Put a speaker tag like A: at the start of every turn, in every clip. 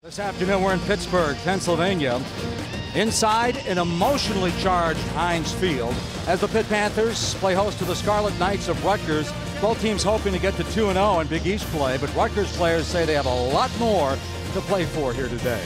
A: This afternoon we're in Pittsburgh, Pennsylvania, inside an emotionally charged Heinz Field as the Pitt Panthers play host to the Scarlet Knights of Rutgers. Both teams hoping to get to 2-0 in Big East play, but Rutgers players say they have a lot more to play for here today.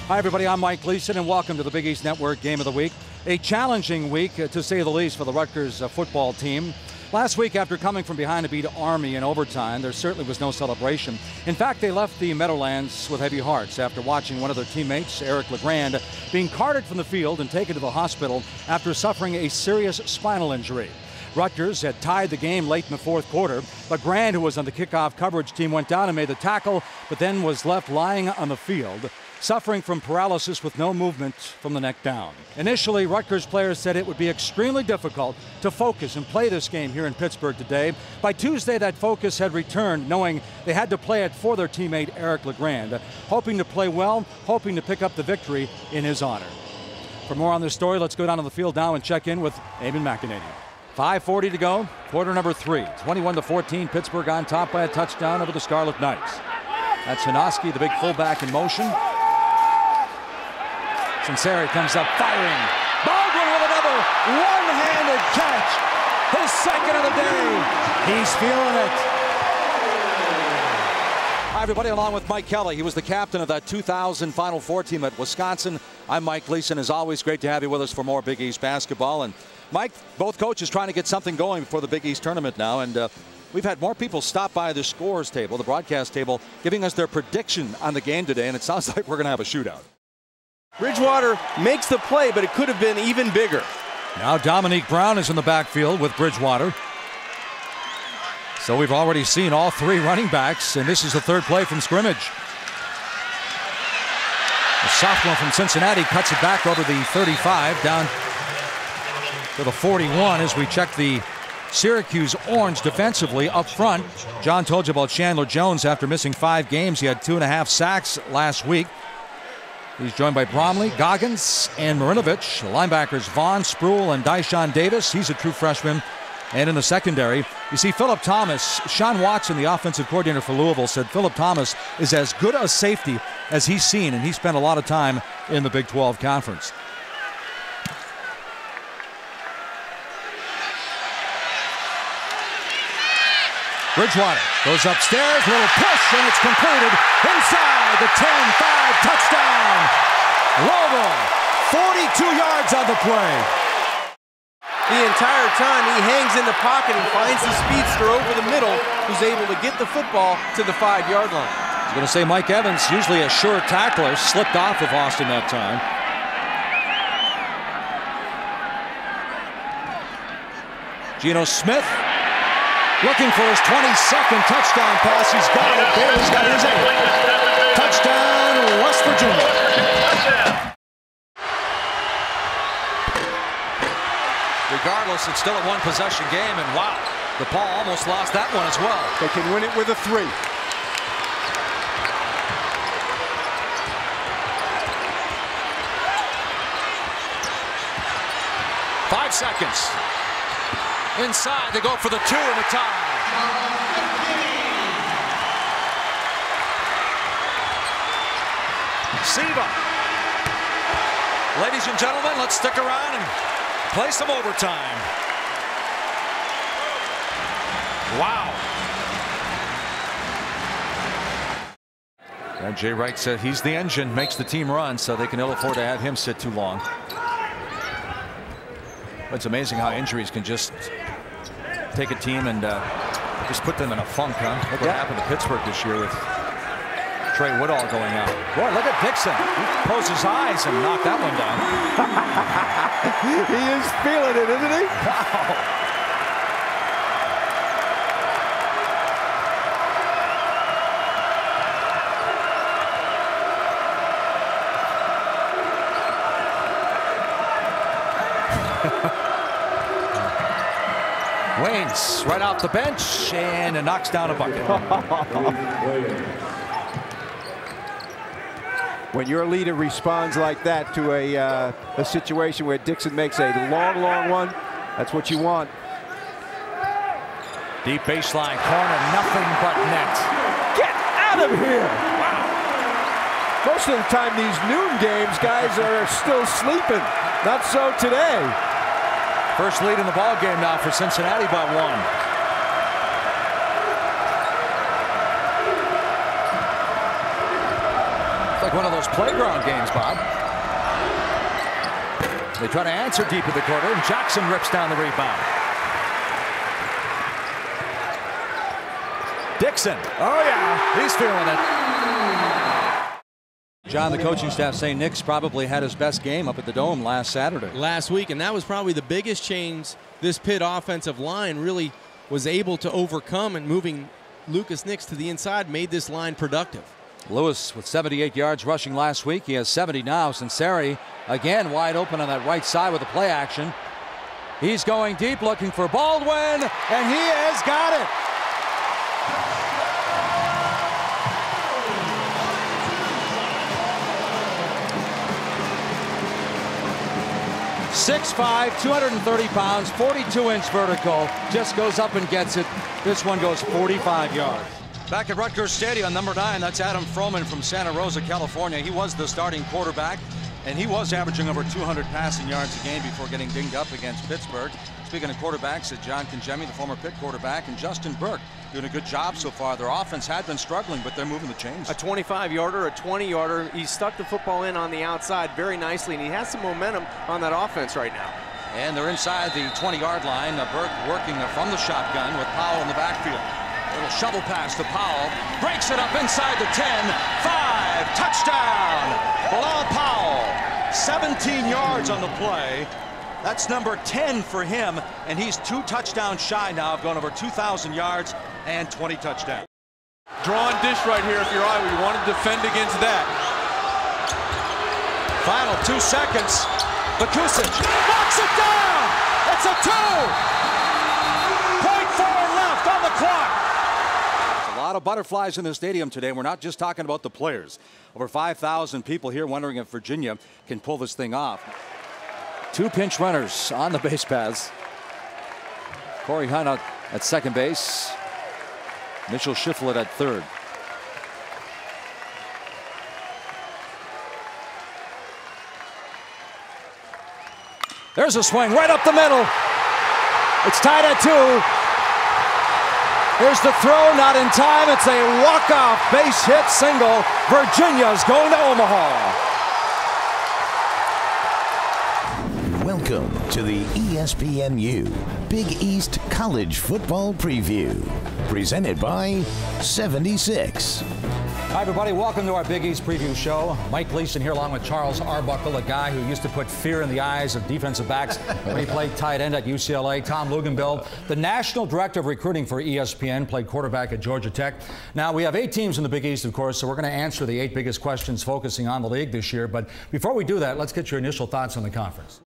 A: Hi everybody, I'm Mike Gleason and welcome to the Big East Network Game of the Week. A challenging week to say the least for the Rutgers football team. Last week, after coming from behind to beat Army in overtime, there certainly was no celebration. In fact, they left the Meadowlands with heavy hearts after watching one of their teammates, Eric LeGrand, being carted from the field and taken to the hospital after suffering a serious spinal injury. Rutgers had tied the game late in the fourth quarter. LeGrand, who was on the kickoff coverage team, went down and made the tackle, but then was left lying on the field, suffering from paralysis with no movement from the neck down. Initially, Rutgers players said it would be extremely difficult to focus and play this game here in Pittsburgh today. By Tuesday, that focus had returned, knowing they had to play it for their teammate Eric LeGrand, hoping to play well, hoping to pick up the victory in his honor. For more on this story, let's go down to the field now and check in with Eamon McEnany. 5:40 to go, quarter number 3. 21-14, Pittsburgh on top by a touchdown over the Scarlet Knights. That's Hanoski, the big fullback, in motion. Sinceri comes up firing. Baldwin with another one-handed catch. His second of the day. He's feeling it. Hi, everybody, along with Mike Kelly. He was the captain of that 2000 Final Four team at Wisconsin. I'm Mike Gleason. As always, great to have you with us for more Big East basketball. And Mike, both coaches trying to get something going before the Big East tournament now. And we've had more people stop by the scores table, the broadcast table, giving us their prediction on the game today. And it sounds like we're going to have a shootout.
B: Bridgewater makes the play, but it could have been even bigger.
A: Now Dominique Brown is in the backfield with Bridgewater. So we've already seen all three running backs, and this is the third play from scrimmage. The sophomore from Cincinnati cuts it back over the 35 down to the 41 as we check the Syracuse orange defensively up front. John told you about Chandler Jones after missing 5 games. He had 2.5 sacks last week. He's joined by Bromley, Goggins, and Marinovich. Linebackers Vaughn, Spruill, and Dyshawn Davis. He's a true freshman. And in the secondary, you see Philip Thomas. Sean Watson, the offensive coordinator for Louisville, said Philip Thomas is as good a safety as he's seen, and he spent a lot of time in the Big 12 Conference. Bridgewater goes upstairs, little push, and it's completed inside the 10-5 touchdown. Louisville, 42 yards on the play.
B: The entire time he hangs in the pocket and finds the speedster over the middle who's able to get the football to the 5-yard line.
A: I was going to say Mike Evans, usually a sure tackler, slipped off of Austin that time. Geno Smith looking for his 22nd touchdown pass. He's got it. Bailey's got his 8th. Touchdown, West Virginia. Regardless, it's still a one-possession game, and wow, the Paul almost lost that one as well.
B: They can win it with a 3.
A: Five seconds. Inside, they go for the 2 and the tie. Siva. Ladies and gentlemen, let's stick around and play some overtime. Wow. And Jay Wright said he's the engine, makes the team run, so they can ill afford to have him sit too long. It's amazing how injuries can just take a team and just put them in a funk, huh? Look what happened to Pittsburgh this year with Trey Woodall going out. Boy, look at Dixon. He closed his eyes and knocked that one down.
B: He is feeling it, isn't he?
A: Wow. Waynes right off the bench and knocks down a bucket.
B: When your leader responds like that to a situation where Dixon makes a long one, that's what you want.
A: Deep baseline corner, nothing but net.
B: Get out of here!
A: Wow.
C: Most of the time, these noon games, guys are still sleeping. Not so today.
A: First lead in the ball game now for Cincinnati by 1. It's like one of those playground games, Bob. They try to answer deep in the corner, and Jackson rips down the rebound. Dixon. Oh, yeah. He's feeling it. John, the coaching staff saying Nick's probably had his best game up at the Dome last Saturday.
B: Last week, and that was probably the biggest change this Pitt offensive line really was able to overcome, and moving Lucas Nix to the inside made this line productive.
A: Lewis with 78 yards rushing last week. He has 70 now. Sinceri again wide open on that right side with the play action. He's going deep looking for Baldwin, and he has got it. 6'5", 230 pounds, 42-inch vertical. Just goes up and gets it. This one goes 45 yards. Back at Rutgers Stadium, number 9, that's Adam Froman from Santa Rosa, California. He was the starting quarterback, and he was averaging over 200 passing yards a game before getting dinged up against Pittsburgh. Speaking of quarterbacks, John Congemi, the former Pitt quarterback, and Justin Burke doing a good job so far. Their offense had been struggling, but they're moving the chains.
B: A 25-yarder, a 20-yarder. He stuck the football in on the outside very nicely, and he has some momentum on that offense right now.
A: And they're inside the 20-yard line. Burke working from the shotgun with Powell in the backfield. Little shovel pass to Powell. Breaks it up inside the 10. 5. Touchdown. Bilal Powell. 17 yards on the play. That's number 10 for him, and he's 2 touchdowns shy now of going over 2,000 yards and 20 touchdowns.
C: Drawn dish right here if you're Iowa. You want to defend against that.
A: Final 2 seconds. Bakusic knocks it down. It's a 2. 0.4 left on the clock. There's a lot of butterflies in the stadium today. We're not just talking about the players. Over 5,000 people here wondering if Virginia can pull this thing off. 2 pinch runners on the base paths. Corey Hunt at second base. Mitchell Shiflett at third. There's a swing right up the middle. It's tied at 2. Here's the throw, not in time. It's a walk-off base hit single. Virginia's going to Omaha.
D: Welcome to the ESPNU Big East College Football Preview, presented by 76.
A: Hi, everybody. Welcome to our Big East Preview Show. Mike Gleason here along with Charles Arbuckle, a guy who used to put fear in the eyes of defensive backs when he played tight end at UCLA. Tom Luganbill, the National Director of Recruiting for ESPN, played quarterback at Georgia Tech. Now, we have 8 teams in the Big East, of course, so we're going to answer the 8 biggest questions focusing on the league this year. But before we do that, let's get your initial thoughts on the conference.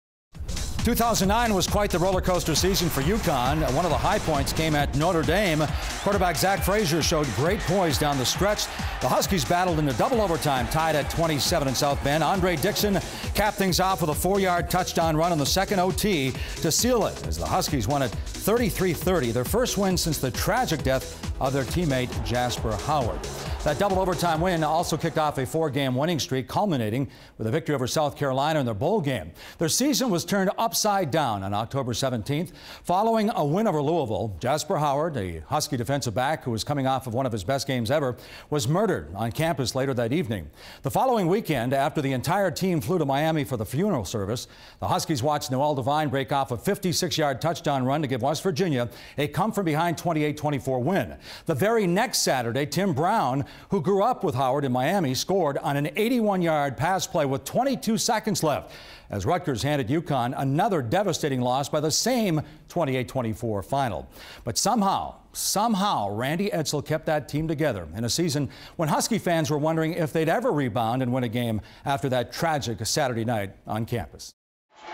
A: 2009 was quite the roller coaster season for UConn. One of the high points came at Notre Dame. Quarterback Zach Frazier showed great poise down the stretch. The Huskies battled into double overtime, tied at 27 in South Bend. Andre Dixon capped things off with a 4-yard touchdown run on the second OT to seal it as the Huskies won at 33-30, their first win since the tragic death of their teammate Jasper Howard. That double overtime win also kicked off a 4-game winning streak, culminating with a victory over South Carolina in their bowl game. Their season was turned upside down on October 17th. Following a win over Louisville, Jasper Howard, a Husky defensive back who was coming off of one of his best games ever, was murdered on campus later that evening. The following weekend, after the entire team flew to Miami for the funeral service, the Huskies watched Noel Devine break off a 56-yard touchdown run to give West Virginia a come-from-behind 28-24 win. The very next Saturday, Tim Brown, who grew up with Howard in Miami, scored on an 81-yard pass play with 22 seconds left as Rutgers handed UConn another devastating loss by the same 28-24 final. But somehow, Randy Edsall kept that team together in a season when Husky fans were wondering if they'd ever rebound and win a game after that tragic Saturday night on campus.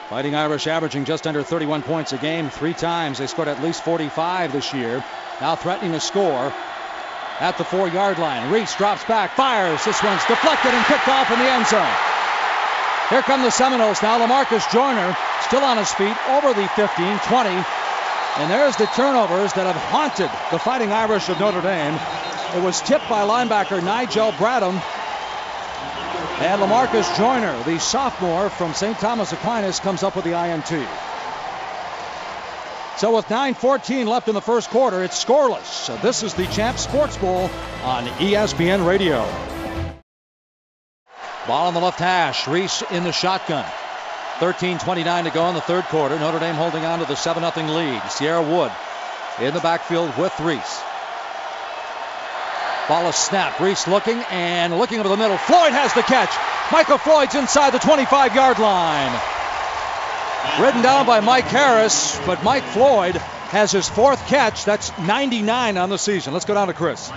A: Fighting Irish averaging just under 31 points a game 3 times. They scored at least 45 this year. Now threatening to score at the 4-yard line. Reese drops back, fires. This one's deflected and kicked off in the end zone. Here come the Seminoles now. LaMarcus Joyner still on his feet over the 15, 20. And there's the turnovers that have haunted the Fighting Irish of Notre Dame. It was tipped by linebacker Nigel Bradham. And LaMarcus Joyner, the sophomore from St. Thomas Aquinas, comes up with the INT. So with 9:14 left in the first quarter, it's scoreless. So this is the Champs Sports Bowl on ESPN Radio. Ball on the left hash. Reese in the shotgun. 13:29 to go in the third quarter. Notre Dame holding on to the 7-0 lead. Sierra Wood in the backfield with Reese. Ball is snapped. Reese looking over the middle. Floyd has the catch. Michael Floyd's inside the 25-yard line. Ridden down by Mike Harris, but Mike Floyd has his 4th catch. That's 99 on the season. Let's go down to Chris.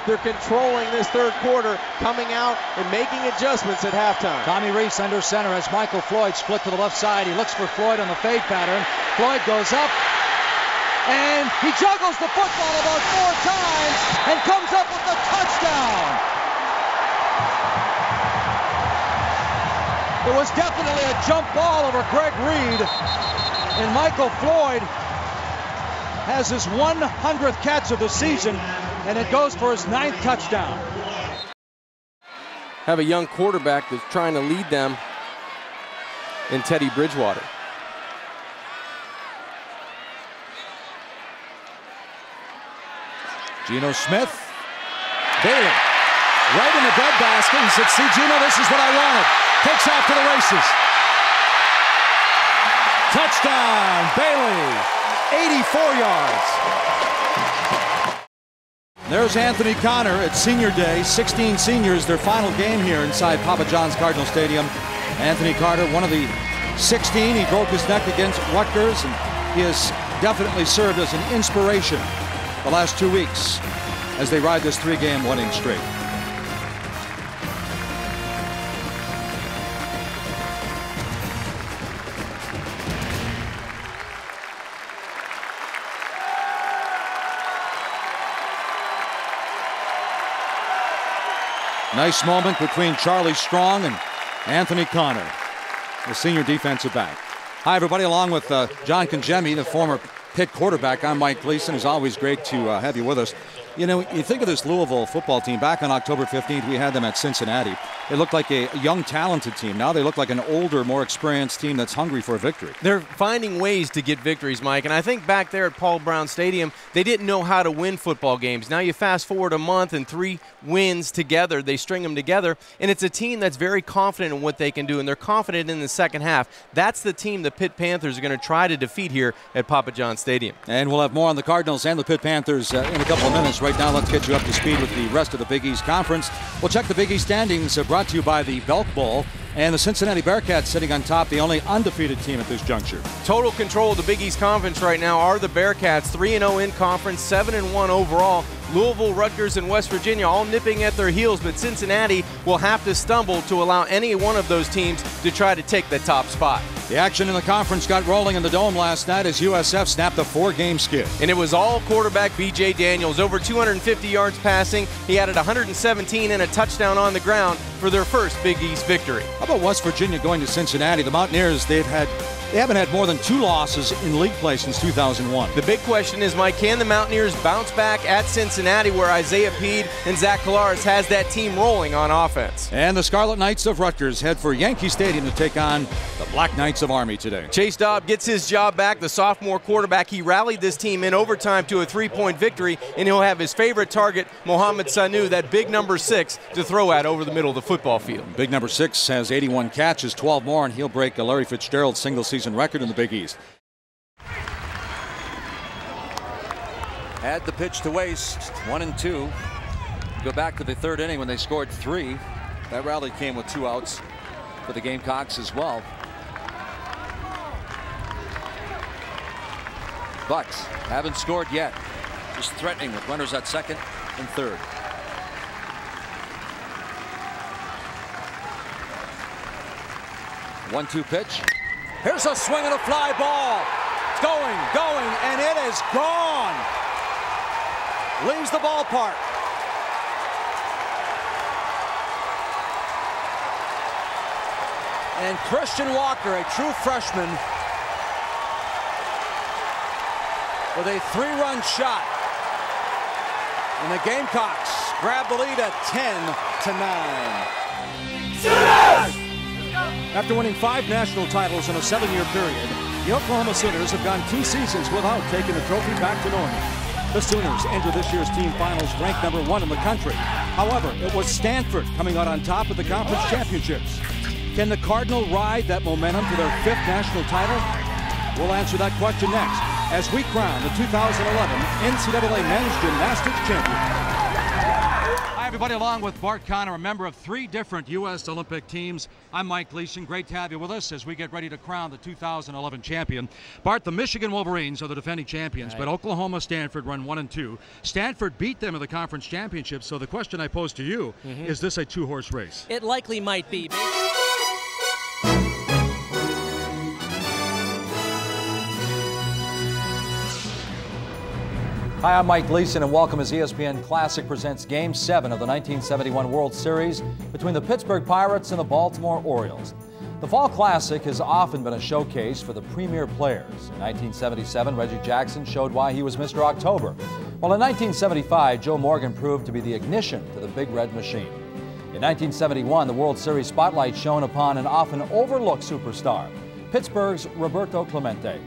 C: They're controlling this third quarter, coming out and making adjustments at halftime.
A: Tommy Reese under center as Michael Floyd split to the left side. He looks for Floyd on the fade pattern. Floyd goes up, and he juggles the football about 4 times and comes up with the touchdown. It was definitely a jump ball over Greg Reed, and Michael Floyd has his 100th catch of the season, and it goes for his 9th touchdown.
B: Have a young quarterback that's trying to lead them in Teddy Bridgewater.
A: Geno Smith. Bailey right in the breadbasket. He said, see, Geno, this is what I wanted. Takes off to the races. Touchdown, Bailey. 84 yards. There's Anthony Connor at senior day. 16 seniors, their final game here inside Papa John's Cardinal Stadium. Anthony Carter, one of the 16. He broke his neck against Rutgers, and he has definitely served as an inspiration the last 2 weeks as they ride this 3-game winning streak. Nice moment between Charlie Strong and Anthony Connor, the senior defensive back. Hi, everybody. Along with John Congemi, the former Pitt quarterback, I'm Mike Gleason. It's always great to have you with us. You know, you think of this Louisville football team. Back on October 15th, we had them at Cincinnati. They looked like a young, talented team. Now they look like an older, more experienced team that's hungry for a victory.
B: They're finding ways to get victories, Mike. And I think back there at Paul Brown Stadium, they didn't know how to win football games. Now you fast forward a month and 3 wins together. They string them together. And it's a team that's very confident in what they can do. And they're confident in the second half. That's the team the Pitt Panthers are going to try to defeat here at Papa John's Stadium.
A: And we'll have more on the Cardinals and the Pitt Panthers in a couple of minutes. Right now, let's get you up to speed with the rest of the Big East Conference. We'll check the Big East standings brought to you by the Belk Bowl. And the Cincinnati Bearcats sitting on top, the only undefeated team at this juncture.
B: Total control of the Big East Conference right now are the Bearcats, 3-0 in conference, 7-1 overall. Louisville, Rutgers, and West Virginia all nipping at their heels, but Cincinnati will have to stumble to allow any one of those teams to try to take the top spot.
A: The action in the conference got rolling in the Dome last night as USF snapped a 4-game skid.
B: And it was all quarterback B.J. Daniels, over 250 yards passing. He added 117 and a touchdown on the ground for their first Big East victory.
A: How about West Virginia going to Cincinnati? The Mountaineers, they haven't had more than 2 losses in league play since 2001.
B: The big question is, Mike, can the Mountaineers bounce back at Cincinnati where Isaiah Peed and Zach Collaros has that team rolling on offense?
A: And the Scarlet Knights of Rutgers head for Yankee Stadium to take on the Black Knights of Army today.
B: Chase Dobb gets his job back, the sophomore quarterback. He rallied this team in overtime to a 3-point victory, and he'll have his favorite target, Mohamed Sanu, that big number 6, to throw at over the middle of the football field.
A: Big number 6 has 81 catches, 12 more, and he'll break Larry Fitzgerald's single-season record in the Big East. Had the pitch to waste, 1-2. Go back to the 3rd inning when they scored 3. That rally came with 2 outs for the Gamecocks as well. Bucks haven't scored yet. Just threatening with runners at 2nd and 3rd. One-two pitch. Here's a swing and a fly ball. It's going, and it is gone. Leaves the ballpark. And Christian Walker, a true freshman, with a 3-run shot. And the Gamecocks grab the lead at 10-9. After winning 5 national titles in a 7-year period, the Oklahoma Sooners have gone 2 seasons without taking the trophy back to Norman. The Sooners enter this year's team finals ranked number 1 in the country. However, it was Stanford coming out on top of the conference championships. Can the Cardinal ride that momentum to their 5th national title? We'll answer that question next as we crown the 2011 NCAA Men's Gymnastics Champion. Hi, everybody, along with Bart Connor, a member of 3 different U.S. Olympic teams. I'm Mike Gleason. Great to have you with us as we get ready to crown the 2011 champion. Bart, the Michigan Wolverines are the defending champions, but Oklahoma, Stanford run 1 and 2. Stanford beat them in the conference championship, so the question I pose to you, is this a 2-horse race?
E: It likely might be.
A: Hi, I'm Mike Gleason, and welcome as ESPN Classic presents Game 7 of the 1971 World Series between the Pittsburgh Pirates and the Baltimore Orioles. The Fall Classic has often been a showcase for the premier players. In 1977, Reggie Jackson showed why he was Mr. October, while in 1975, Joe Morgan proved to be the ignition to the Big Red Machine. In 1971, the World Series spotlight shone upon an often overlooked superstar, Pittsburgh's Roberto Clemente.